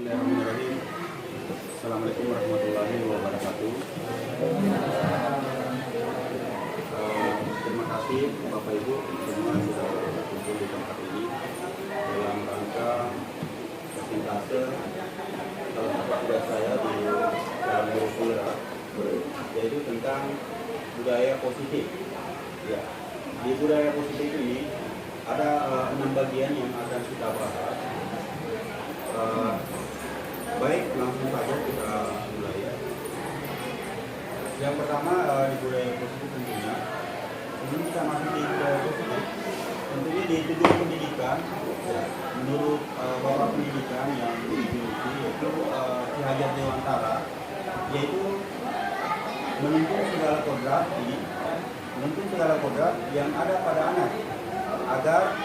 Bismillahirrahmanirrahim. Assalamualaikum warahmatullahi wabarakatuh. Terima kasih Bapak Ibu semua sudah berkumpul di tempat ini dalam rangka presentase salah satu tugas saya di dalam Kurikula, yaitu tentang budaya positif. Ya, di budaya positif ini ada 6 bagian yang akan kita bahas. Baik, langsung saja kita mulai ya. Yang pertama di budaya positif tentunya, sebelum kita masuk di budaya positif, tentunya di tujuan pendidikan, ya, menurut Bapak Pendidikan yang dimiliki yaitu Ki Hajar Dewantara, yaitu menuntun segala kodrat yang ada pada anak agar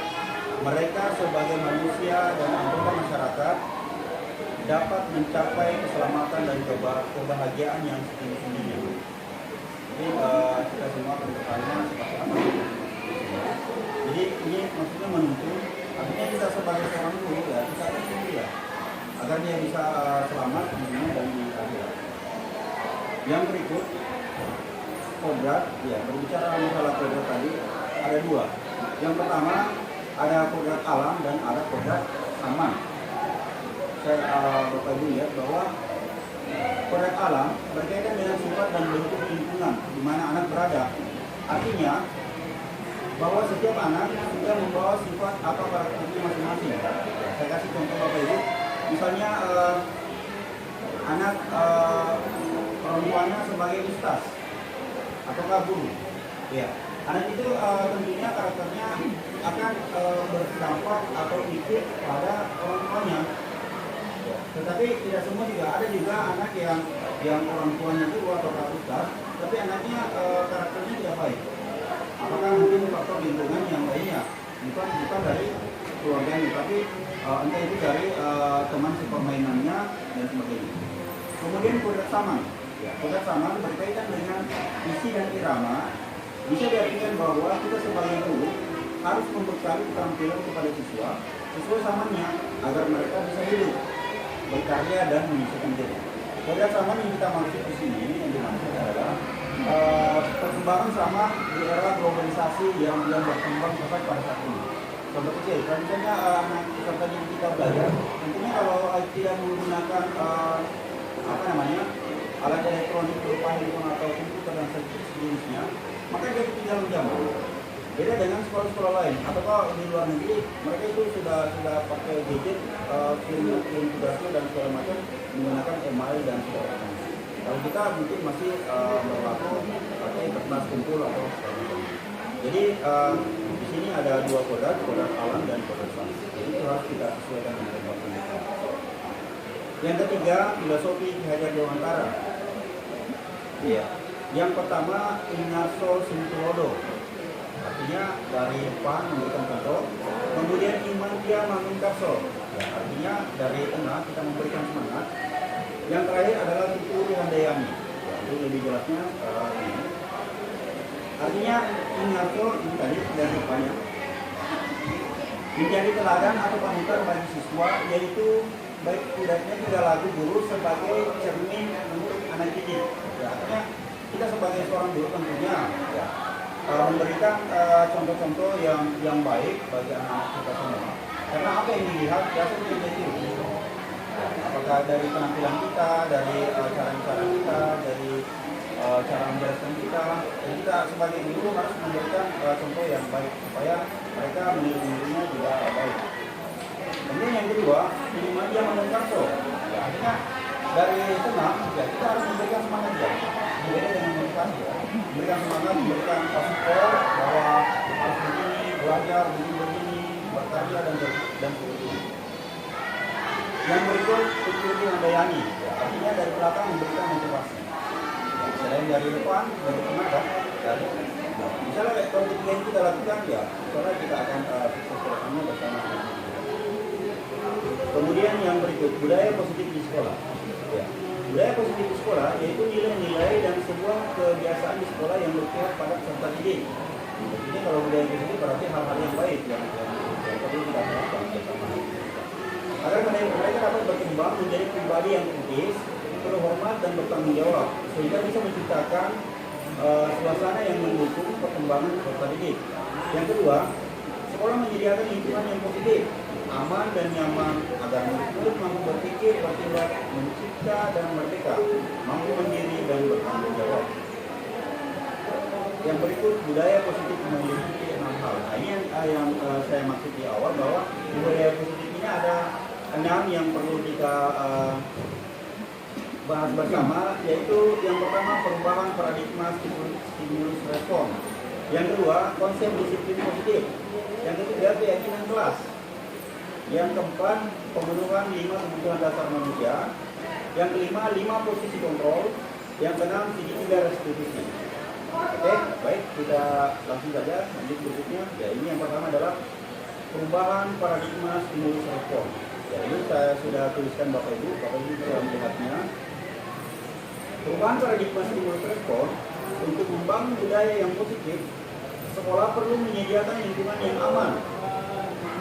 mereka sebagai manusia dan anggota masyarakat dapat mencapai keselamatan dan kebahagiaan yang setinggi-tingginya. Jadi kita semua bertanya seperti apa. Jadi ini maksudnya menuntun, artinya kita sebagai seorang guru ya, kita harus ya, agar dia bisa selamat di dunia dan di akhirat. Yang berikut, kodrat, ya berbicara masalah kodrat tadi ada 2. Yang pertama ada kodrat alam dan ada kodrat saman. Saya Bapak Ibu lihat bahwa kodrat alam berkaitan dengan sifat dan bentuk lingkungan di mana anak berada. Artinya bahwa setiap anak sudah membawa sifat atau karakteristik masing-masing. Saya kasih contoh Bapak Ibu, misalnya anak orang tuanya sebagai ustaz ataukah guru, ya. Anak itu tentunya karakternya akan berdampak atau ikut pada orang tuanya. Tetapi tidak semua juga, ada juga anak yang orang tuanya itu atau ustaz, tapi anaknya karakternya tidak baik. Apakah mungkin faktor lingkungan yang lainnya, bukan dari keluarganya, tapi entah itu dari teman sepermainannya dan sebagainya. Kemudian kodrat saman. Kodrat saman berkaitan dengan isi dan irama. Bisa diartikan bahwa kita sebagai guru harus membekali keterampilan kepada siswa sesuai samannya agar mereka bisa hidup, berkarya dan menyelesaikan diri. Kodrat saman yang kita maksud di sini yang dimaksud adalah perkembangan sama di era globalisasi yang berkembang sampai pada saat ini. Contoh kecil, kalau misalnya anak peserta yang kita belajar, tentunya kalau tidak menggunakan alat elektronik berupa handphone atau komputer dan sejenisnya, maka dia ketinggalan zaman. Beda dengan sekolah-sekolah lain, atau di luar negeri mereka itu sudah pakai gadget, kirim tugasnya dan segala macam menggunakan email dan sebagainya. Kalau kita mungkin masih berlaku pakai kertas kumpul atau sebagainya. Jadi di sini ada 2 kodrat alam dan kodrat saman. Jadi itu harus kita sesuaikan dengan kebutuhan. Yang ketiga, filosofi Ki Hajar Dewantara. Iya. Yang pertama, Inarso Sintulodo. Artinya dari Pan memberikan contoh. Kemudian Imantia Mangunkarso. Ya, artinya dari tengah kita memberikan semangat. Yang terakhir adalah Tuturi Handayani. Ya, itu lebih jelasnya ini. Artinya Inarso ini tadi dari depannya menjadi teladan atau panutan bagi siswa, yaitu baik tidaknya tidak lagu guru sebagai cermin untuk anak didik. Ya, artinya kita sebagai seorang guru tentunya ya, memberikan contoh-contoh yang baik bagi anak kita semua. Karena apa yang dilihat biasanya menjadi apakah dari penampilan kita, dari cara-cara kita, dari cara menjelaskan kita. Dan kita sebagai guru harus memberikan contoh yang baik supaya mereka meniru-nirunya juga baik. Kemudian yang kedua, Imantia Mangunkarso. Ya, artinya dari tengah ya, kita harus memberikan semangat ya. Berbeda dengan motivasi ya. Memberikan semangat, memberikan support bahwa harus begini, belajar begini, berkarya dan sebagainya. Yang berikut, Tuturi Handayani. Ya, artinya dari belakang memberikan motivasi. Ya, selain dari depan, dari tengah dan dari misalnya kalau yang kita lakukan ya, misalnya kita akan sukses bersama. Kemudian yang berikut, budaya positif di sekolah. Ya. Budaya positif di sekolah yaitu nilai-nilai dan sebuah kebiasaan di sekolah yang berpihak pada peserta didik. Jadi kalau budaya positif berarti hal-hal yang baik yang perlu kita lakukan bersama. Agar mereka dapat berkembang berkembang menjadi pribadi yang kritis, terhormat dan bertanggung jawab, sehingga bisa menciptakan suasana yang mendukung perkembangan peserta didik. Yang kedua, sekolah menyediakan lingkungan yang positif, aman dan nyaman agar murid mampu berpikir, bertindak, mencipta dan merdeka, mampu mandiri dan bertanggung jawab. Yang berikut, budaya positif memiliki 6 hal. Nah, ini yang saya maksud di awal, bahwa budaya positif ini ada 6 yang perlu kita bahas bersama, yaitu yang pertama perubahan paradigma stimulus respon. Yang kedua, konsep disiplin positif. Yang ketiga, keyakinan kelas. Yang keempat, pemenuhan 5 kebutuhan dasar manusia. Yang kelima, 5 posisi kontrol. Yang keenam, segitiga restitusi. Oke, baik, kita langsung saja lanjut berikutnya. Ya, ini yang pertama adalah perubahan paradigma stimulus respon. Ya, ini saya sudah tuliskan Bapak Ibu bisa melihatnya. Perubahan paradigma stimulus respon untuk membangun budaya yang positif, sekolah perlu menyediakan lingkungan yang aman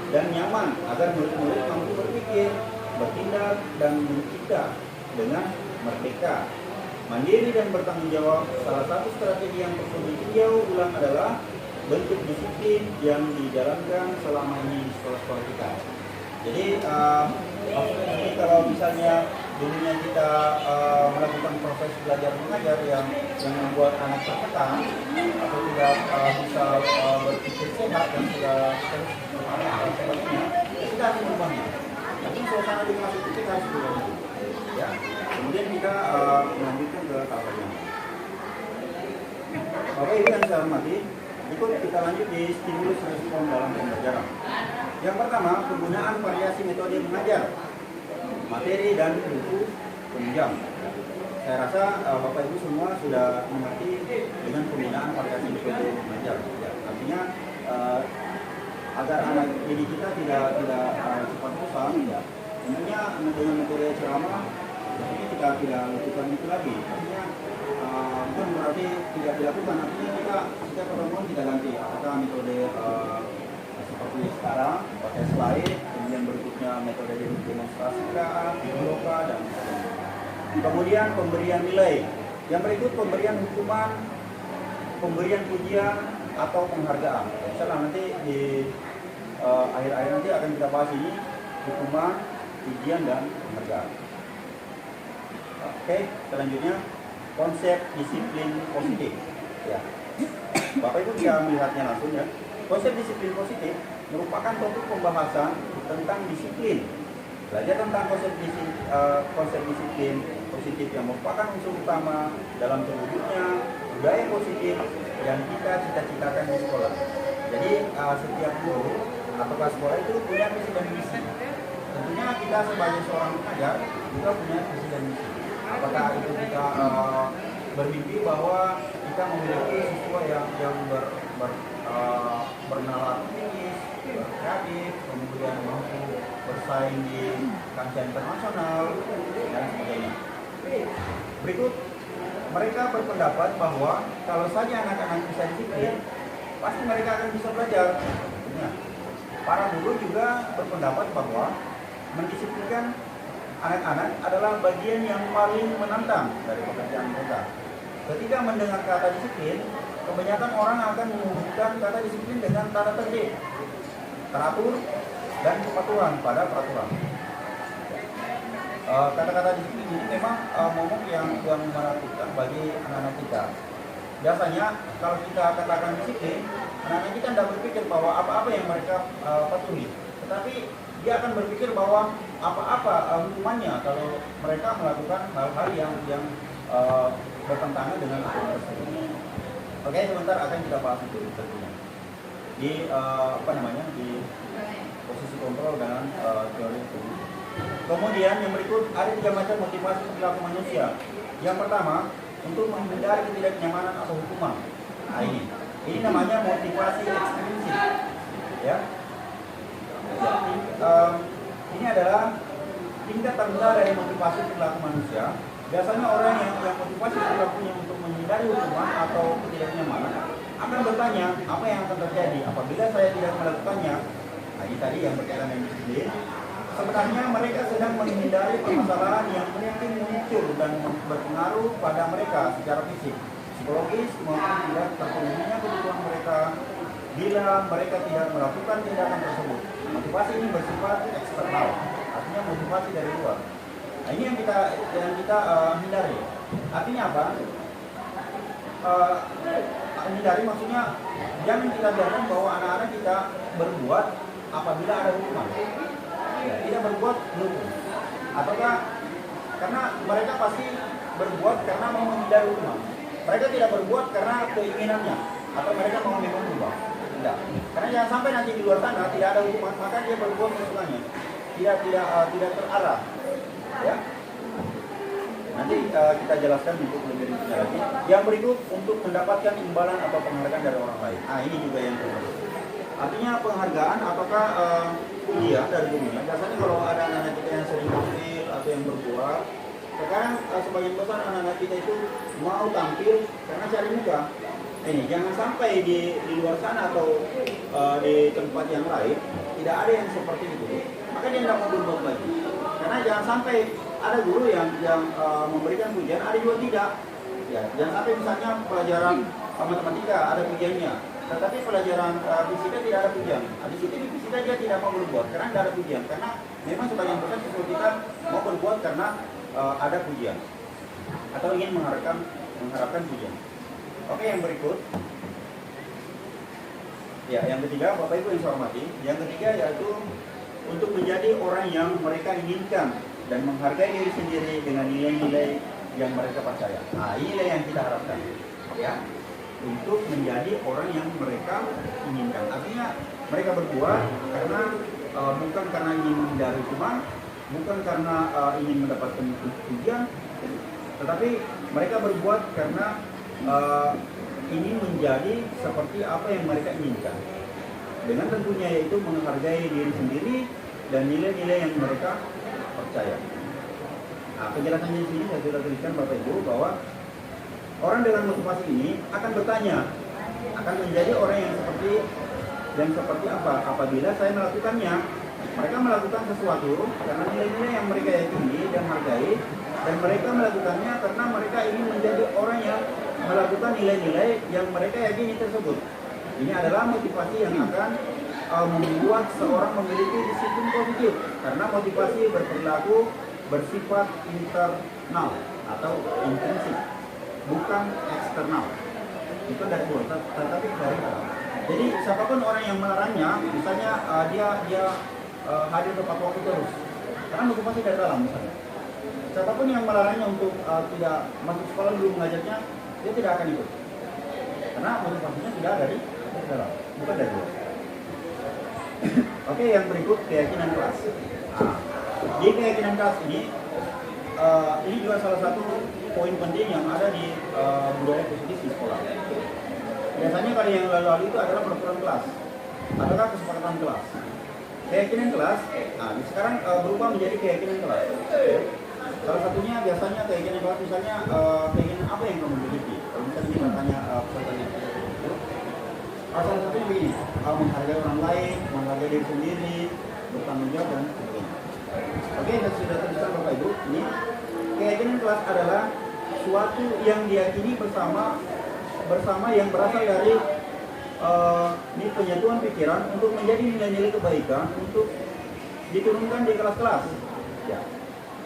dan nyaman agar murid-murid mampu berpikir, bertindak, dan mencipta dengan merdeka, mandiri dan bertanggung jawab. Salah satu strategi yang perlu ditinjau ulang adalah bentuk disiplin yang dijalankan selama ini di sekolah-sekolah kita. Jadi kalau misalnya dulunya kita melakukan proses belajar mengajar yang membuat anak tertekan atau tidak bisa berpikir sehat dan segala sebagainya, kita harus mengubahnya. Tapi suasana di kelas itu kita harus berubah. Ya. Kemudian kita melanjutkan ke tahap yang lain. Bapak Ibu yang saya hormati, ikut kita lanjut di stimulus respon dalam pembelajaran. Yang pertama, penggunaan variasi metode mengajar, materi dan buku penunjang. Saya rasa Bapak Ibu semua sudah mengerti dengan penggunaan variasi metode mengajar. Ya, artinya agar anak didik kita tidak cepat bosan, ya. Tentunya dengan metode ceramah, ini kita tidak lakukan itu lagi. Artinya bukan berarti tidak dilakukan. Artinya kita setiap pertemuan kita ganti. Apakah metode seperti sekarang pakai slide, kemudian berikutnya metode demonstrasi dialoga dan sebagainya. Kemudian pemberian nilai. Yang berikut pemberian hukuman, pemberian pujian atau penghargaan. Misalnya nanti di akhir-akhir nanti akan kita bahas ini hukuman, pujian dan penghargaan. Oke, selanjutnya konsep disiplin positif. Ya, Bapak Ibu bisa melihatnya langsung ya. Konsep disiplin positif merupakan topik pembahasan tentang disiplin. Belajar tentang konsep disiplin positif yang merupakan unsur utama dalam terwujudnya budaya positif yang kita cita-citakan di sekolah. Jadi setiap guru atau sekolah itu punya visi dan misi. Tentunya kita sebagai seorang pengajar juga punya visi dan misi. Apakah itu kita bermimpi bahwa kita memiliki siswa yang bernalar tinggi, berkreatif, kemudian mampu bersaing di kancah internasional dan sebagainya. Berikut, mereka berpendapat bahwa kalau saja anak-anak bisa disiplin, pasti mereka akan bisa belajar. Nah, para guru juga berpendapat bahwa mendisiplinkan anak-anak adalah bagian yang paling menantang dari pekerjaan mereka. Ketika mendengar kata disiplin, kebanyakan orang akan menghubungkan kata disiplin dengan tata tertib, teratur, dan kepatuhan pada peraturan. Kata-kata disiplin ini memang momok yang menakutkan bagi anak-anak kita. Biasanya kalau kita katakan disiplin, anak-anak kita tidak berpikir bahwa apa-apa yang mereka patuhi, tetapi dia akan berpikir bahwa apa-apa hukumannya kalau mereka melakukan hal-hal yang bertentangan dengan aturan tersebut. Oke, sebentar akan kita bahas itu tentunya di di posisi kontrol dan teori hukum. Kemudian yang berikut ada 3 macam motivasi perilaku manusia. Yang pertama, untuk menghindari ketidaknyamanan atau hukuman. Nah, ini namanya motivasi ekstrinsik. Ya. Ini adalah tingkat terendah dari motivasi perilaku manusia. Biasanya orang yang motivasi perilakunya untuk menghindari hukuman atau ketidaknyamanan akan bertanya apa yang akan terjadi apabila saya tidak melakukannya. Nah, ini tadi yang berkaitan dengan disiplin. sebenarnya mereka sedang menghindari permasalahan yang mungkin muncul dan berpengaruh pada mereka secara fisik, psikologis maupun tidak terpenuhinya kebutuhan mereka bila mereka tidak melakukan tindakan tersebut. Motivasi ini bersifat eksternal, artinya motivasi dari luar. Nah, ini yang kita hindari. Artinya apa? Hindari maksudnya jangan kita biarkan bahwa anak-anak kita berbuat apabila ada hukuman. Ya, tidak berbuat berhukum. Ataukah karena mereka pasti berbuat karena mau menghindari hukuman. Mereka tidak berbuat karena keinginannya atau mereka mau memang berubah. Tidak. Karena jangan sampai nanti di luar sana tidak ada hukuman, maka dia berbuat sesungguhnya. Tidak terarah. Ya. Nanti kita jelaskan untuk lebih rinci lagi. Yang berikut untuk mendapatkan imbalan atau penghargaan dari orang lain. Ini juga yang terbaru. Artinya penghargaan apakah pujian dari dunia. Biasanya kalau ada anak-anak kita yang sering tampil atau yang berbuat, sekarang sebagian besar anak-anak kita itu mau tampil karena cari muka. Ini jangan sampai di luar sana atau di tempat yang lain tidak ada yang seperti itu. Maka dia tidak mau berbuat lagi. Karena jangan sampai ada guru yang memberikan pujian, ada juga tidak. Ya, jangan sampai misalnya pelajaran matematika ada pujiannya, tetapi pelajaran fisika tidak ada pujian. Di situ di fisika dia tidak mau berbuat karena tidak ada pujian. Karena memang sebagian besar siswa kita mau berbuat karena ada pujian atau ingin mengharapkan pujian. Oke, yang berikut. Ya, yang ketiga, Bapak Ibu yang saya hormati, yang ketiga yaitu untuk menjadi orang yang mereka inginkan dan menghargai diri sendiri dengan nilai-nilai yang mereka percaya. Inilah yang kita harapkan, ya, untuk menjadi orang yang mereka inginkan. Artinya mereka berbuat karena bukan karena ingin menghindari hukuman, bukan karena ingin mendapatkan pujian, tetapi mereka berbuat karena ingin menjadi seperti apa yang mereka inginkan. Dengan tentunya yaitu menghargai diri sendiri dan nilai-nilai yang mereka percaya. Nah, penjelasannya di sini saya sudah tuliskan Bapak Ibu bahwa orang dengan motivasi ini akan bertanya, akan menjadi orang yang seperti apa apabila saya melakukannya. Mereka melakukan sesuatu karena nilai-nilai yang mereka yakini dan hargai, dan mereka melakukannya karena mereka ingin menjadi orang yang melakukan nilai-nilai yang mereka yakini tersebut. Ini adalah motivasi yang akan membuat seorang memiliki disiplin positif, karena motivasi berperilaku bersifat internal atau intrinsik, bukan eksternal. Itu dari luar, tetapi dari dalam. Jadi siapapun orang yang melarangnya, misalnya dia hadir tepat waktu terus, karena motivasi dari dalam misalnya. Siapapun yang melarangnya untuk tidak masuk sekolah dulu mengajarnya, dia tidak akan ikut, karena motivasinya tidak dari dalam, bukan dari luar. Oke, yang berikut keyakinan kelas. Di keyakinan kelas ini juga salah satu poin penting yang ada di budaya positif di sekolah. Biasanya kalau yang lalu-lalu itu adalah peraturan kelas, adalah kesepakatan kelas. Keyakinan kelas, sekarang berubah menjadi keyakinan kelas. Salah satunya biasanya keyakinan kelas, misalnya keyakinan apa yang kamu miliki. Kalau misalnya kita tanya pertanyaan itu, salah satunya begini, menghargai orang lain, menghargai diri sendiri, bertanggung jawab dan sebagainya. Oke, dan sudah tuliskan Bapak Ibu, ini keyakinan kelas adalah suatu yang diyakini bersama yang berasal dari penyatuan pikiran untuk menjadi nilai-nilai kebaikan untuk diturunkan di kelas-kelas. Ya.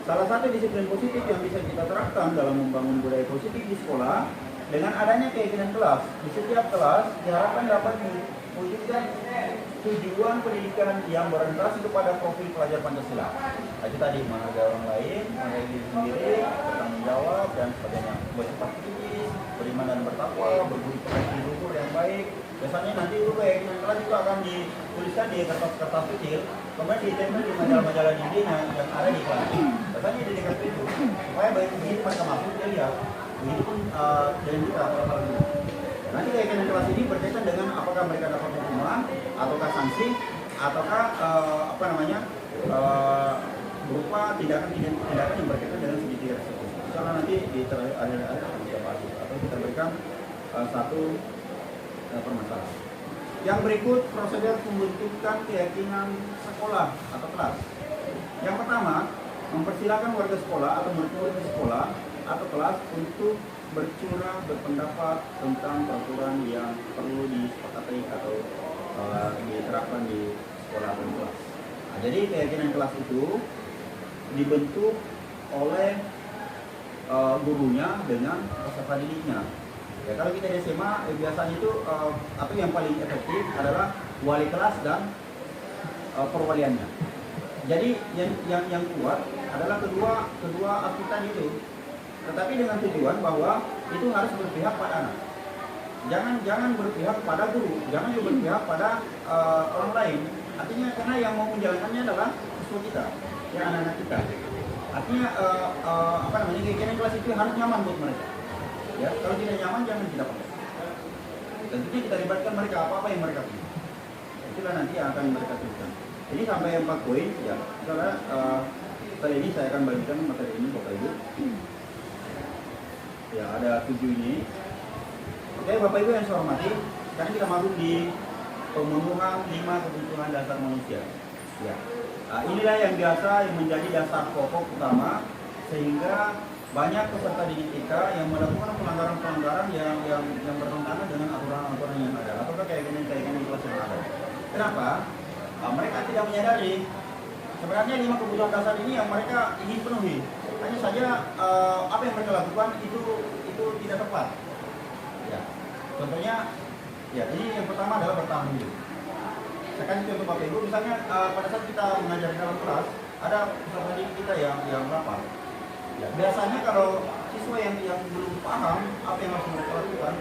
Salah satu disiplin positif yang bisa kita terapkan dalam membangun budaya positif di sekolah dengan adanya keyakinan kelas. Di setiap kelas diharapkan dapat mewujudkan tujuan pendidikan yang berorientasi kepada profil pelajar Pancasila. Itu tadi menghargai orang lain, menghargai diri sendiri, bertanggung jawab dan sebagainya. Bersifat kritis, beriman dan bertakwa, berbudi pekerti luhur yang baik. Biasanya nanti itu keyakinan kelas itu akan dituliskan di kertas-kertas kecil, kemudian ditempel di majalah-majalah dinding yang ada di kelas. Biasanya di dekat itu, supaya baik begitu mereka masuk dia lihat. Begitu pun dari kita hal ini. Nanti keyakinan kelas ini berkaitan dengan apakah mereka dapat hukuman, ataukah sanksi, ataukah berupa tindakan yang berkaitan dengan segitiga tersebut. Misalnya nanti di akhir kita bahas atau kita berikan satu permasalahan. Yang berikut prosedur pembentukan keyakinan sekolah atau kelas. Yang pertama, mempersilahkan warga sekolah atau murid-murid di sekolah atau kelas untuk bercurah berpendapat tentang peraturan yang perlu disepakati atau diterapkan di sekolah atau kelas. Nah, jadi keyakinan kelas itu dibentuk oleh gurunya dengan peserta didiknya. Ya, kalau kita di SMA biasanya itu atau yang paling efektif adalah wali kelas dan perwaliannya. Jadi yang kuat adalah kedua aspek itu. Tetapi dengan tujuan bahwa itu harus berpihak pada anak. Jangan berpihak pada guru, jangan juga berpihak pada orang lain. Artinya karena yang mau menjalankannya adalah siswa kita, ya anak-anak kita. Artinya keyakinan kelas itu harus nyaman buat mereka. Ya, kalau tidak nyaman jangan kita pakai. Tentunya kita libatkan mereka apa yang mereka punya. Itulah nanti yang akan mereka tuliskan. Jadi sampai 4 poin ya. Misalnya kali ini saya akan bagikan materi ini Bapak Ibu. Ya, ada 7 ini. Oke, Bapak Ibu yang saya hormati, sekarang kita masuk di pemenuhan 5 kebutuhan dasar manusia. Ya. Nah, inilah yang biasa yang menjadi dasar pokok utama sehingga banyak peserta didik kita yang melakukan pelanggaran-pelanggaran yang bertentangan dengan aturan-aturan yang ada atau keyakinan di kelas yang ada. Kenapa? Mereka tidak menyadari sebenarnya 5 kebutuhan dasar ini yang mereka ingin penuhi. Hanya saja apa yang mereka lakukan itu tidak tepat. Ya. Contohnya, ya ini yang pertama adalah bertahan hidup. Saya kasih contoh Bapak Ibu, misalnya pada saat kita mengajar di dalam kelas, ada peserta didik kita yang rapal. Ya, biasanya kalau siswa yang belum paham apa yang harus mereka lakukan,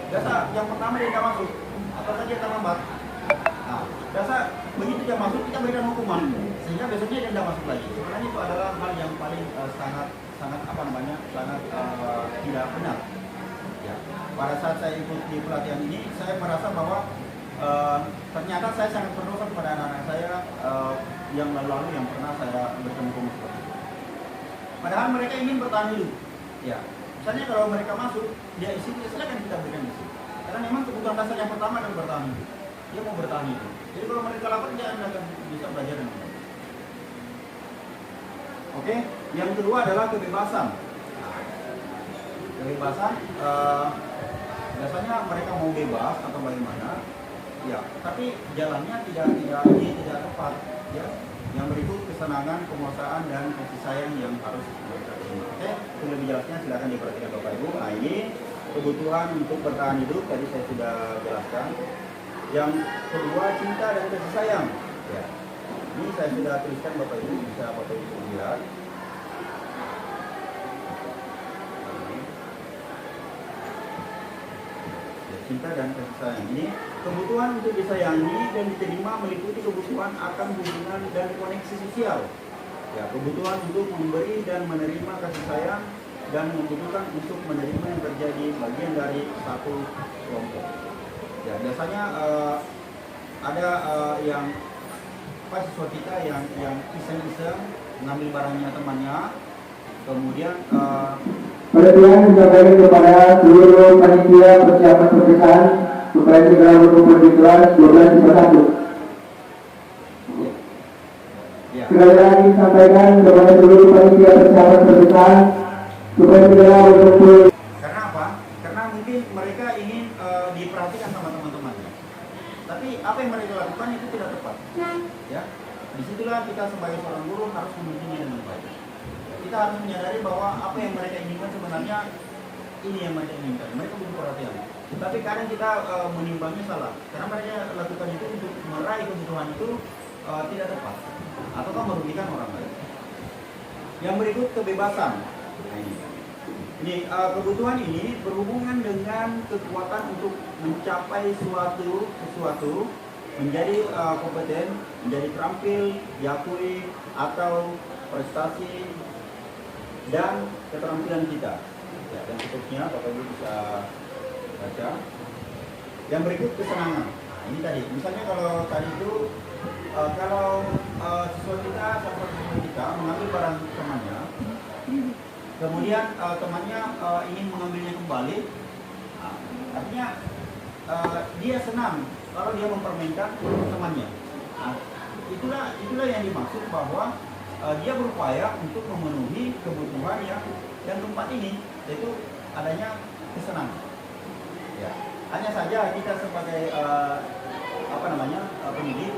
biasa yang pertama dia tidak masuk, atau dia terlambat. Nah, biasa begitu dia masuk kita berikan hukuman, sehingga besoknya dia tidak masuk lagi. Sebenarnya itu adalah hal yang paling sangat tidak benar. Ya, pada saat saya ikut di pelatihan ini, saya merasa bahwa ternyata saya sangat berdosa kepada anak-anak saya yang lalu yang pernah saya bertemu seperti itu. Padahal mereka ingin bertahan hidup. Ya, misalnya kalau mereka masuk, dia isi, silakan kita berikan isi. Karena memang kebutuhan dasar yang pertama adalah bertahan hidup. Dia mau bertahan hidup. Jadi kalau mereka lapar, dia akan bisa belajar dengan baik. Oke, yang kedua adalah kebebasan. Kebebasan, biasanya mereka mau bebas atau bagaimana? Ya, tapi jalannya tidak tepat. Ya, yang berikut kesenangan, penguasaan dan kasih sayang yang harus mereka terima. Oke, itu lebih jelasnya silakan diperhatikan Bapak Ibu. Nah ini kebutuhan untuk bertahan hidup tadi saya sudah jelaskan. Yang kedua cinta dan kasih sayang. Ya, ini saya sudah tuliskan Bapak Ibu, bisa Bapak Ibu lihat. Cinta dan kasih sayang ini kebutuhan untuk disayangi dan diterima meliputi kebutuhan akan hubungan dan koneksi sosial. Ya, kebutuhan untuk memberi dan menerima kasih sayang dan membutuhkan untuk menerima yang terjadi bagian dari satu kelompok. Ya, biasanya ada yang siswa kita yang iseng-iseng mengambil barangnya temannya, kemudian Perhatian disampaikan kepada seluruh panitia persiapan pemeriksaan supaya segera berkumpul di kelas 12:01. Sekali lagi disampaikan kepada seluruh panitia persiapan pemeriksaan supaya segera berkumpul. Karena apa? Karena mungkin mereka ingin diperhatikan sama teman-temannya. Tapi apa yang mereka lakukan itu tidak tepat. Ya, disitulah kita sebagai seorang guru harus membimbingnya dengan baik. Kita harus menyadari bahwa apa yang mereka inginkan sebenarnya ini yang mereka inginkan. Mereka butuh perhatian. Tapi kadang kita menimbangnya salah. Karena mereka lakukan itu untuk meraih kebutuhan itu tidak tepat atau merugikan orang lain. Yang berikut kebebasan. Nah, ini kebutuhan ini berhubungan dengan kekuatan untuk mencapai sesuatu menjadi kompeten, menjadi terampil, diakui atau prestasi dan keterampilan kita. Ya, dan seterusnya Bapak Ibu bisa baca. Yang berikut kesenangan. Nah, ini tadi. Misalnya kalau tadi itu siswa kita, salah satu siswa kita mengambil barang temannya, kemudian temannya ingin mengambilnya kembali, nah, artinya dia senang kalau dia mempermainkan temannya. Nah, itulah yang dimaksud bahwa dia berupaya untuk memenuhi kebutuhan yang tempat ini, yaitu adanya kesenangan. Ya. Hanya saja kita sebagai pendidik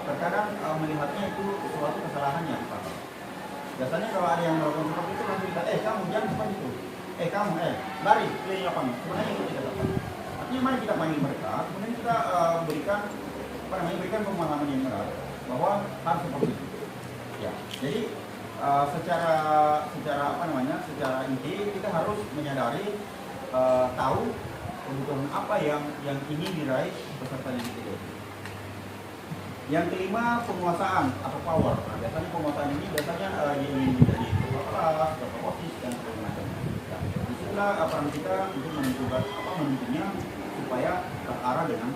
terkadang melihatnya itu suatu kesalahan yang fatal. Biasanya kalau ada yang melakukan seperti itu langsung kita, kamu jangan seperti itu, kamu lari keliling lapangan. Sebenarnya itu tidak tepat. Artinya mari kita panggil mereka, kemudian kita berikan pemahaman yang benar bahwa harus seperti itu. Ya, jadi secara inti kita harus menyadari, tahu kebutuhan apa yang ingin diraih peserta didik itu. Yang kelima, penguasaan atau power. Nah, biasanya penguasaan ini ingin menjadi kepala kelas, ketua OSIS dan sebagainya. Nah, disitulah peran kita untuk menentunya supaya terarah dengan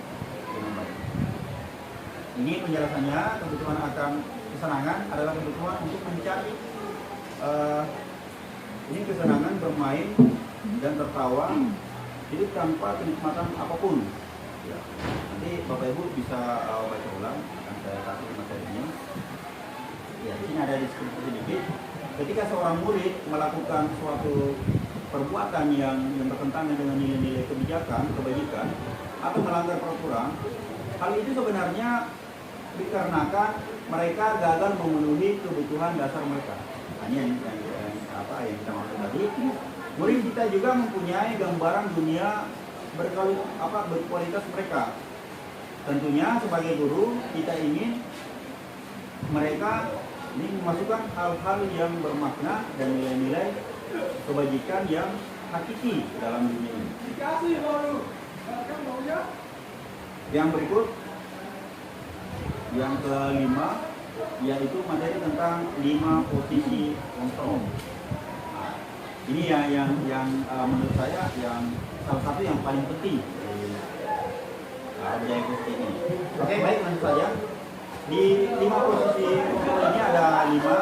baik. Ini penjelasannya. Kebutuhan akan kesenangan adalah kebutuhan untuk mencari ini kesenangan bermain dan tertawa, hidup tanpa kenikmatan apapun. Ya. Nanti Bapak Ibu bisa baca ulang, akan saya kasih materinya. Ya, di sini ada deskripsi sedikit. Ketika seorang murid melakukan suatu perbuatan yang bertentangan dengan nilai-nilai kebajikan atau melanggar peraturan, hal itu sebenarnya dikarenakan mereka gagal memenuhi kebutuhan dasar mereka. Ini yang kita maksud tadi. Murid kita juga mempunyai gambaran dunia berkualitas mereka. Tentunya sebagai guru kita ingin mereka ini memasukkan hal-hal yang bermakna dan nilai-nilai kebajikan yang hakiki dalam dunia ini. Yang berikut, yang kelima, yaitu materi tentang 5 posisi kontrol. Nah, ini yang menurut saya yang salah satu yang paling penting dari posisi ini. Oke, baik, lanjut saja. Di 5 posisi kontrol ini ada 5,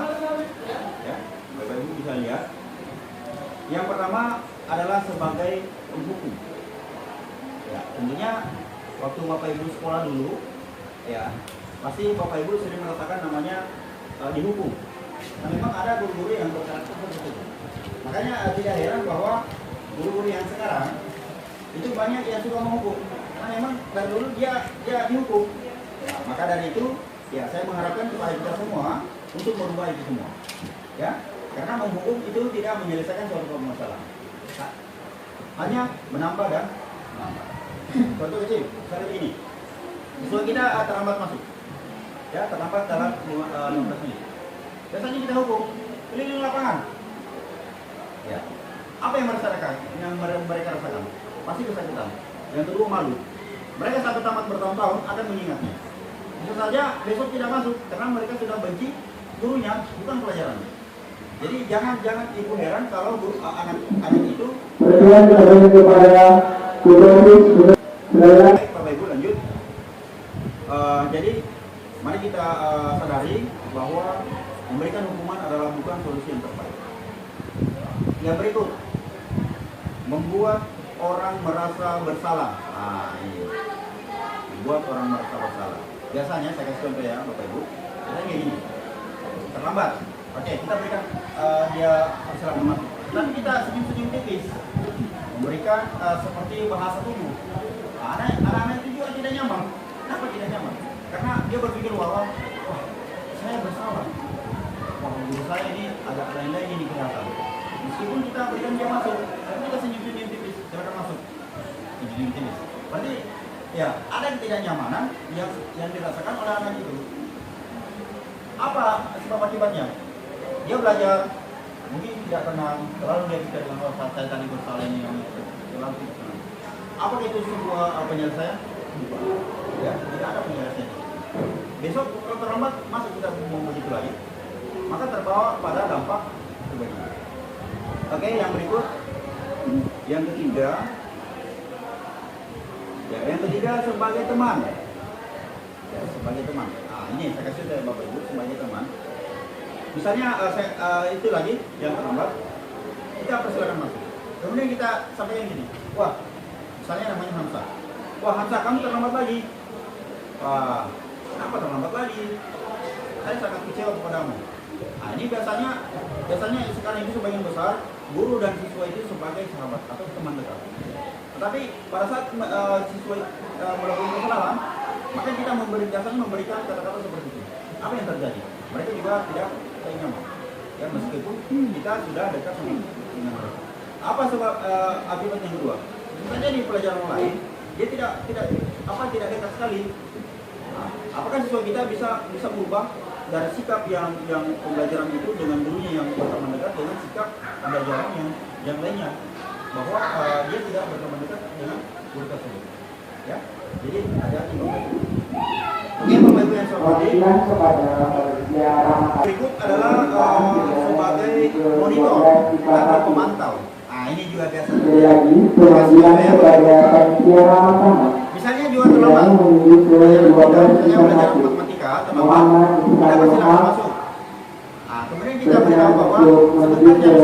ya, Bapak Ibu bisa lihat. Yang pertama adalah sebagai penghukum. Ya, tentunya waktu Bapak Ibu sekolah dulu, ya, pasti Bapak Ibu sering merasakan namanya dihukum. Nah, memang ada guru-guru yang berkarakter seperti itu. Makanya tidak heran bahwa guru-guru yang sekarang itu banyak yang suka menghukum. Karena memang dari dulu dia dihukum. Ya, maka dari itu, ya, saya mengharapkan kepada kita semua untuk merubah itu semua. Ya, karena menghukum itu tidak menyelesaikan suatu permasalahan. Hanya menambah dan menambah. Contoh kecil, seperti ini. Misalnya kita terlambat masuk. Ya, terlambat dalam 15 menit. Biasanya kita hukum keliling lapangan. Ya. Apa yang mereka rasakan? Pasti kesakitan. Yang kedua, malu. Mereka sampai tamat bertahun-tahun akan mengingatnya. Bisa saja besok tidak masuk karena mereka sudah benci gurunya, bukan pelajarannya. Jadi jangan ibu heran kalau anak itu. Baik, Bapak Ibu lanjut. Jadi mari kita sadari bahwa memberikan hukuman adalah bukan solusi yang terbaik. Yang berikut, membuat orang merasa bersalah. Nah, ini membuat orang merasa bersalah. Biasanya saya kasih contoh ya Bapak Ibu. Biasanya kayak gini, terlambat. Oke, kita berikan dia persilakan masuk. Tapi kita senyum-senyum tipis, memberikan seperti bahasa tubuh. Nah, anak-anak itu juga tidak nyaman. Kenapa tidak nyaman? Karena dia berpikir bahwa, wah, saya bersalah. Wah, guru saya ini agak lain-lain ini kelihatan. Meskipun kita berikan dia masuk, tapi kita senyum-senyum tipis, silakan masuk. Senyum tipis. Berarti, ya, ada yang tidak nyamanan yang dirasakan oleh anak itu. Apa sebab akibatnya? Dia belajar, mungkin tidak tenang, terlalu dia pikir dengan saya tadi bersalah ini yang terlalu tidak tenang. Apakah itu sebuah penyelesaian? Ya, tidak ada penyelesaian. Besok kalau terlambat masuk kita mau begitu lagi, maka terbawa pada dampak kebaikan. Oke, yang berikut, yang ketiga, ya, yang ketiga sebagai teman. Ya, sebagai teman. Nah, ini saya kasih dari Bapak Ibu sebagai teman. Misalnya itu lagi yang terlambat, kita persilakan masuk. Kemudian kita sampaikan gini, wah, misalnya namanya Hamzah. Wah, Hamzah, kamu terlambat lagi. Wah, kenapa terlambat lagi? Saya sangat kecewa kepadamu. Nah, ini biasanya sekarang itu sebagian besar guru dan siswa itu sebagai sahabat atau teman dekat. Tetapi pada saat siswa melakukan kesalahan, maka kita biasanya memberikan kata-kata seperti itu. Apa yang terjadi? Mereka juga tidak nyaman. Ya, meskipun kita sudah dekat dengan mereka. Apa sebab akibat yang kedua? Misalnya di pelajaran lain, dia tidak dekat sekali. Nah, apakah siswa kita bisa berubah dari sikap yang pembelajaran itu dengan gurunya yang berteman dekat dengan sikap pembelajaran yang lainnya, bahwa dia tidak berteman dekat dengan guru tersebut. Ya, jadi hati-hati Bapak Ibu. Oke, Bapak Ibu yang saya hormati, berikut adalah sebagai monitor atau pemantau. Nah, ini juga biasa terjadi. Misalnya juga terlambat, misalnya pelajaran matematika terlambat, kita persilakan masuk. Nah, kemudian kita beritahu bahwa sebentar jam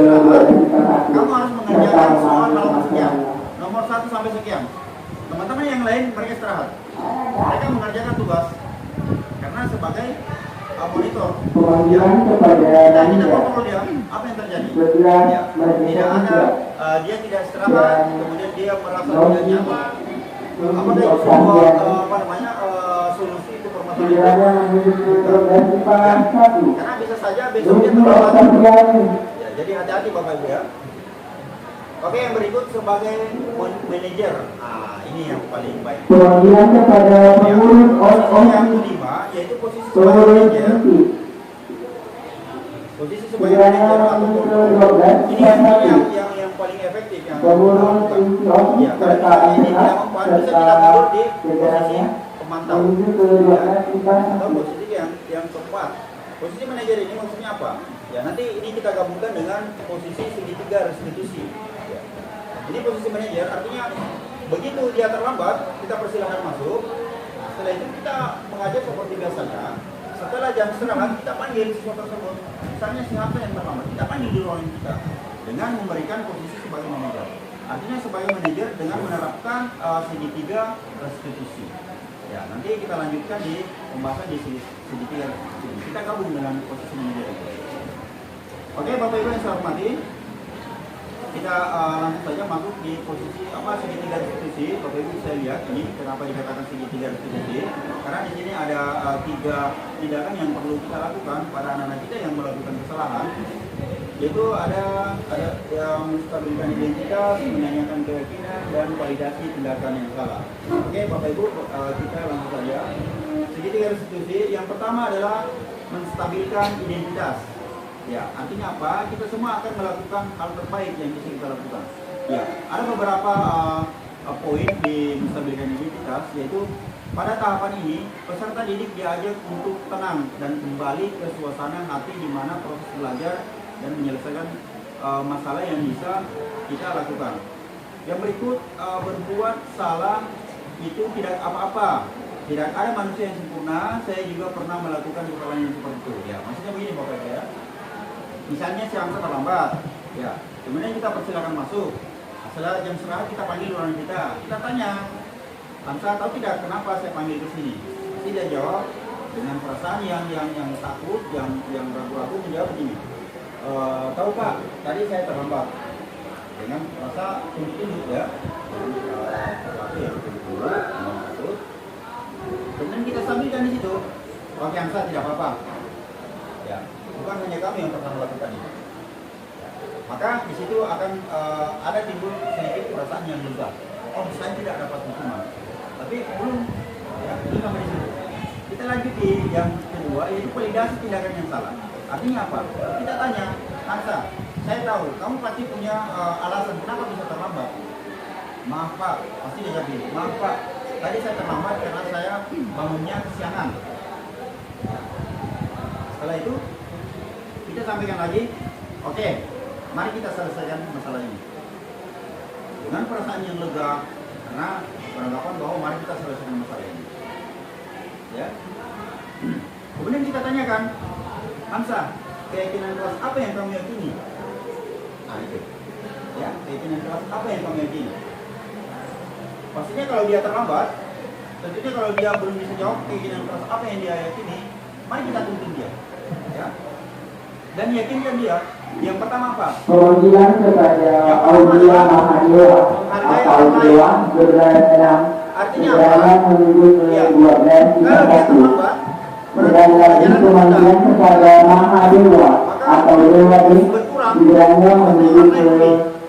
istirahat, kamu harus mengerjakan soal halaman sekian, nomor 1 sampai sekian. Teman-teman yang lain mereka istirahat, mereka mengerjakan tugas karena sebagai monitor. Ya, kita kontrol dia apa yang terjadi. Ya, tidak ada dia tidak istirahat, kemudian dia merasa tidak nyaman. Apakah itu sebuah solusi untuk permasalahan itu? Karena bisa saja besok dia terlambat. Ya, jadi hati-hati Bapak Ibu ya. Oke, yang berikut sebagai manajer. Ah, ini yang paling baik. Pemanggilannya pada pengurus yang kelima yaitu posisi sebagai manajer. Posisi sebagai manajer ini yang paling efektif yang ya, karena ini tidak mempan bisa kita mundur di posisi pemantau atau posisi yang keempat. Posisi manajer ini maksudnya apa? Ya, nanti ini kita gabungkan dengan posisi segitiga restitusi. Ya. Jadi posisi manajer artinya begitu dia terlambat kita persilahkan masuk. Nah, setelah itu kita mengajar seperti biasanya. Setelah jam istirahat kita panggil siswa tersebut. Misalnya siapa yang terlambat, kita panggil di ruangan kita dengan memberikan posisi sebagai manajer. Artinya sebagai manajer dengan menerapkan segitiga restitusi. Ya, nanti kita lanjutkan di pembahasan di segitiga restitusi. Kita gabung dengan posisi manajer itu. Oke, Bapak Ibu yang saya hormati, kita langsung saja masuk di posisi segitiga restitusi. Bapak Ibu bisa lihat ini kenapa dikatakan segitiga restitusi, karena di sini ada 3 tindakan yang perlu kita lakukan pada anak-anak kita yang melakukan kesalahan, yaitu ada yang menstabilkan identitas, menanyakan keyakinan, dan validasi tindakan yang salah. Oke, Bapak Ibu, kita langsung saja. Segitiga restitusi yang pertama adalah menstabilkan identitas. Ya, artinya apa? Kita semua akan melakukan hal terbaik yang bisa kita lakukan. Ya, ada beberapa poin di menstabilkan identitas, yaitu pada tahapan ini peserta didik diajak untuk tenang dan kembali ke suasana hati di mana proses belajar dan menyelesaikan masalah yang bisa kita lakukan. Yang berikut, berbuat salah itu tidak apa-apa. Tidak ada manusia yang sempurna. Saya juga pernah melakukan kesalahan yang seperti itu. Ya, maksudnya begini Bapak Ibu ya. Misalnya si Hamzah terlambat, ya, kemudian kita persilakan masuk. Setelah jam istirahat kita panggil orang kita tanya, Hamzah tahu tidak kenapa saya panggil ke sini? Pasti dia jawab dengan perasaan yang takut, yang ragu-ragu menjawab begini. Tahu Pak, tadi saya terlambat. Dengan rasa tunjuk-tunjuk ya, kemudian kita stabilkan di situ. Oke Hamzah tidak apa-apa. Ya. Bukan hanya kami yang pernah melakukan ini. Maka di situ akan ada timbul sedikit perasaan yang lega. Oh, saya tidak dapat hukuman. Tapi belum, ya, itu sampai di situ. Kita lanjut di yang kedua, yaitu validasi tindakan yang salah. Artinya apa? Kita tanya, Hamzah, saya tahu kamu pasti punya alasan kenapa bisa terlambat. Maaf Pak, pasti dia jawab, maaf Pak, tadi saya terlambat karena saya bangunnya kesiangan. Setelah itu kita sampaikan lagi, oke, mari kita selesaikan masalah ini dengan perasaan yang lega, karena beranggapan bahwa mari kita selesaikan masalah ini. Ya. Kemudian kita tanyakan, Hamzah, keyakinan kelas apa yang kamu yakini? Nah itu, ya, keyakinan kelas apa yang kamu yakini? Pastinya kalau dia terlambat, tentunya kalau dia belum bisa jawab keyakinan kelas apa yang dia yakini, mari kita tuntun dia. Ya. dan yakinkan dia. Yang pertama apa? Pemanggilan kepada Aulia Mahadewa atau Dewa berdasarkan Artinya apa? menuju ke Ya. 12 Kalau dia terlambat, dan lagi pemanggilan kepada Mahadewa atau Dewa ini kiranya menuju ke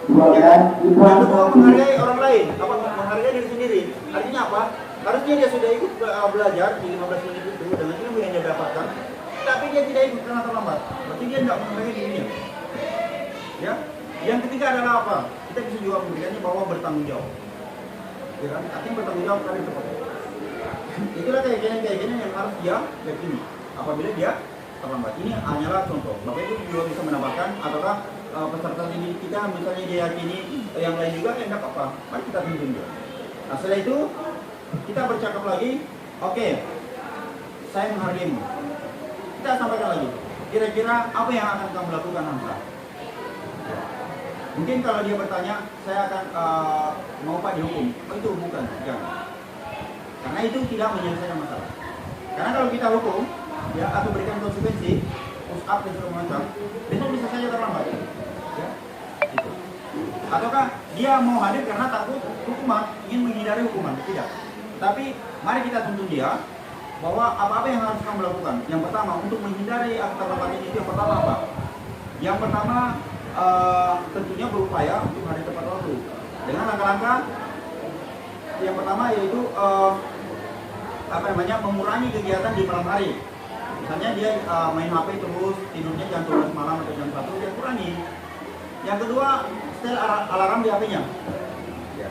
12 yang kedua menghargai orang lain, apa menghargai diri sendiri. Artinya apa? Harusnya dia sudah ikut belajar di 15 menit itu dengan ilmu yang dia dapatkan, tapi dia tidak ikut karena terlambat. Berarti dia tidak menghargai dirinya. Ya. Yang ketiga adalah apa? Kita bisa juga memberikannya bahwa bertanggung jawab. Ya kan? Artinya bertanggung jawab karena cepat. Itulah keyakinan yang harus dia yakini apabila dia terlambat. Ini hanyalah contoh. Bapak Ibu juga bisa menambahkan ataukah peserta ini kita misalnya dia yakini yang lain juga enggak apa-apa. Mari kita tuntun dia. Nah, setelah itu kita bercakap lagi. Oke, saya menghargaimu. Kita sampaikan lagi. Kira-kira apa yang akan kamu lakukan, Hamzah? Mungkin kalau dia bertanya, saya akan mau Pak dihukum. Oh, itu bukan, jangan. Karena itu tidak menyelesaikan masalah. Karena kalau kita hukum, ya atau berikan konsekuensi, push up dan segala macam, besok bisa saja terlambat. Ya, itu. Ataukah dia mau hadir karena takut hukuman, ingin menghindari hukuman? Tidak. Tapi mari kita tuntun dia bahwa apa-apa yang harus kamu lakukan. Yang pertama, untuk menghindari keterlambatan itu yang pertama apa? Yang pertama tentunya berupaya untuk hadir tepat waktu dengan langkah-langkah. Yang pertama yaitu mengurangi kegiatan di malam hari. Misalnya dia main HP terus, tidurnya jam 12 malam atau jam 1, dia kurangi. Yang kedua, setel alarm di HP-nya. Ya.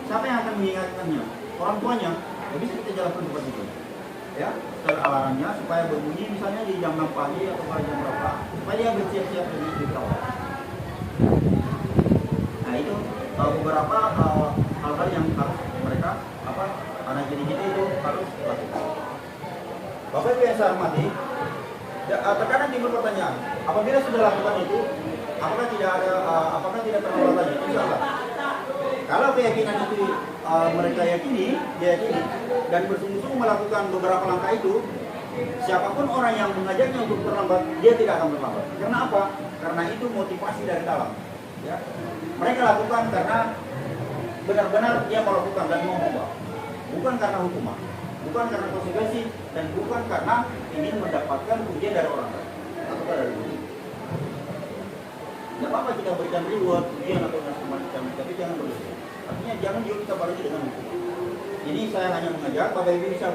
Siapa yang akan mengingatkannya? Orang tuanya. Jadi kita jalankan seperti itu. Ya, setel alarmnya supaya berbunyi misalnya di jam 6 pagi atau pada jam berapa, supaya dia bersiap-siap di awal. Nah itu beberapa hal-hal yang harus mereka anak didik itu harus lakukan. Bapak Ibu yang saya hormati, terkadang timbul pertanyaan, apabila sudah lakukan itu, apakah tidak terlambat lagi? Insya Allah. Kalau keyakinan itu mereka yakini dan bersungguh-sungguh melakukan beberapa langkah itu, siapapun orang yang mengajaknya untuk terlambat, dia tidak akan terlambat. Karena apa? Karena itu motivasi dari dalam. Ya. Mereka lakukan karena benar-benar dia melakukan dan mau berubah. Bukan karena hukuman, bukan karena konsekuensi, dan bukan karena ingin mendapatkan pujian dari orang lain atau dari diri. Tidak apa-apa kita berikan reward, pujian atau semacam, tapi jangan berlebihan. Artinya jangan juga kita barengi dengan hukuman. Ini saya hanya mengajak Bapak Ibu bisa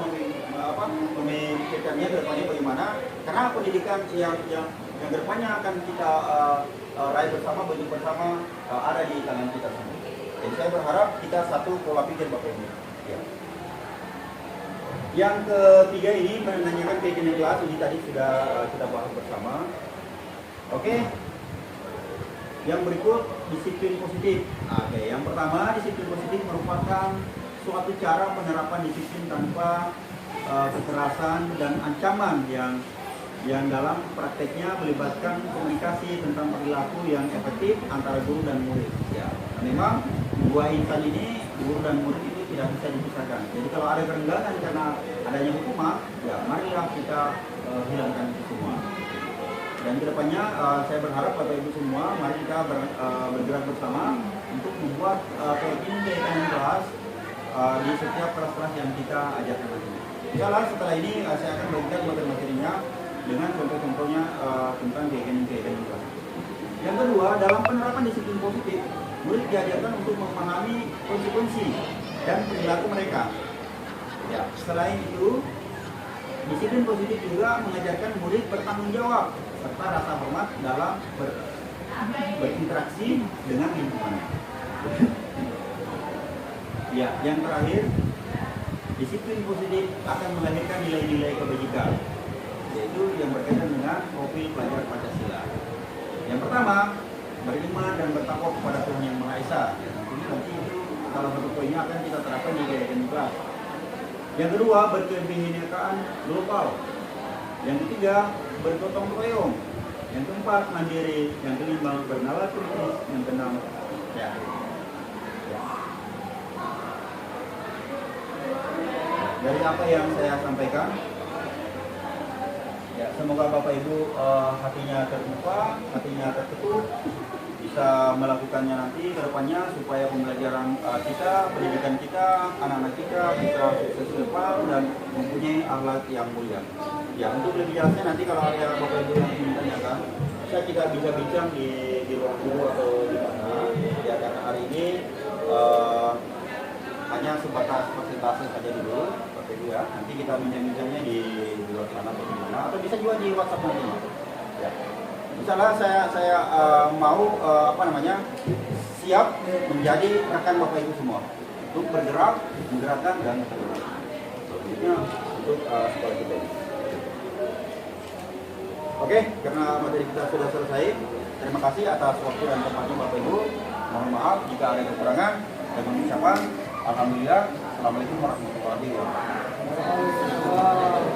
memikirkannya ke depannya bagaimana, karena pendidikan yang kedepannya akan kita raih bersama, bentuk bersama, ada di tangan kita semua. Jadi saya berharap kita satu pola pikir Bapak Ibu. Ya. Yang ketiga ini menanyakan keyakinan kelas, ini tadi sudah kita bahas bersama. Oke. Yang berikut disiplin positif. Oke, yang pertama disiplin positif merupakan suatu cara penerapan disiplin tanpa kekerasan dan ancaman yang dalam prakteknya melibatkan komunikasi tentang perilaku yang efektif antara guru dan murid. Ya, memang dua insan ini, guru dan murid itu tidak bisa dipisahkan. Jadi kalau ada kerenggangan karena adanya hukuman, ya marilah kita hilangkan itu semua. Dan kedepannya saya berharap Bapak Ibu semua, mari kita bergerak bersama untuk membuat keyakinan kelas di setiap kelas-kelas yang kita ajarkan nanti. Insyaallah setelah ini saya akan bagikan materi-materinya dengan contoh-contohnya tentang keyakinan kelas. Yang kedua, dalam penerapan disiplin positif, murid diajarkan untuk memahami konsekuensi dan perilaku mereka. Ya, selain itu, disiplin positif juga mengajarkan murid bertanggung jawab serta rasa hormat dalam berinteraksi dengan lingkungannya. Ya, yang terakhir, disiplin positif akan melahirkan nilai-nilai kebajikan, yaitu yang berkaitan dengan profil pelajar Pancasila. Yang pertama, beriman dan bertakwa kepada Tuhan Yang Maha Esa. Ya, tentunya nanti itu salah satu poinnya akan kita terapkan di keyakinan kelas. Yang kedua, berkebinekaan global. Yang ketiga, bergotong royong. Yang keempat, mandiri. Yang kelima, bernalar kritis. Yang keenam, ya. Dari apa yang saya sampaikan, Ya, semoga Bapak Ibu hatinya terbuka, hatinya tertutup, bisa melakukannya nanti ke depannya supaya pembelajaran kita, pendidikan kita, anak-anak kita bisa sukses ke depan dan mempunyai akhlak yang mulia. Ya, untuk lebih jelasnya nanti kalau ada Bapak Ibu yang ingin tanyakan, saya tidak bisa bincang di ruang guru atau di mana. Ya, karena hari ini hanya sebatas persentase saja dulu, Bapak Ibu ya. Nanti kita bincang-bincangnya di luar sana atau di mana, atau bisa juga di WhatsApp nanti. Ya. Misalnya saya mau siap menjadi rekan Bapak Ibu semua untuk bergerak, menggerakkan dan bergerak. Selanjutnya untuk sekolah kita ini. Oke, karena materi kita sudah selesai. Terima kasih atas waktu dan tempatnya Bapak Ibu. Mohon maaf jika ada kekurangan dan mengucapkan alhamdulillah. Assalamualaikum warahmatullahi wabarakatuh.